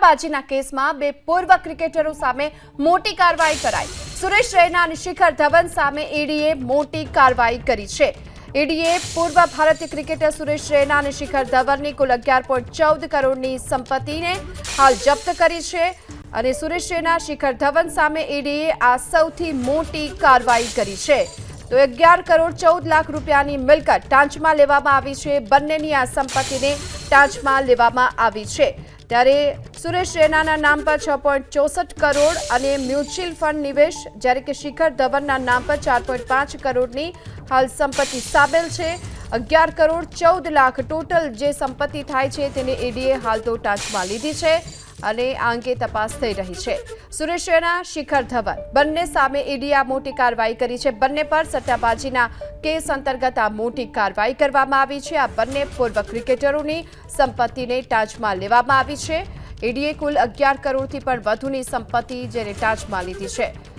સટ્ટાબાજીના કેસમાં બે પૂર્વ ક્રિકેટરો સામે મોટી કાર્યવાહી કરાઈ। સુરેશ રૈના અને શિખર ધવન સામે ઈડીએ મોટી કાર્યવાહી કરી છે। ઈડીએ પૂર્વ ભારતીય ક્રિકેટર સુરેશ રૈના અને શિખર ધવનની કુલ 11.14 કરોડની સંપત્તિને હાલ જપ્ત કરી છે અને સુરેશ રૈના શિખર ધવન સામે ઈડીએ આ સૌથી મોટી કાર્યવાહી કરી છે। તો 11 કરોડ 14 લાખ રૂપિયાની મિલકત ટાંચમાં લેવામાં આવી છે। બંનેની આ સંપત્તિને ટાંચમાં લેવામાં આવી છે। ત્યારે સુરેશ રૈનાના નામ પર 6.64 કરોડ અને મ્યુચ્યુઅલ ફંડ નિવેશ, જ્યારે કે શિખર ધવનના નામ પર 4.5 કરોડની હાલ સંપત્તિ સામેલ છે। 11 કરોડ 14 લાખ ટોટલ જે સંપત્તિ થાય છે તેને ઈડીએ હાલ તો ટાંચમાં લીધી છે અને આ અંગે તપાસ થઈ રહી છે। સુરેશ રૈના, શિખર ધવન બંને સામે ઈડીએ આ મોટી કાર્યવાહી કરી છે। બંને પર સટ્ટાબાજીના કેસ અંતર્ગત આ મોટી કાર્યવાહી કરવામાં આવી છે। આ બંને પૂર્વ ક્રિકેટરોની સંપત્તિને ટાંચમાં લેવામાં આવી છે। ઈડીએ કુલ 11 કરોડથી પણ વધુની સંપત્તિ જેને ટાંચમાં લીધી છે।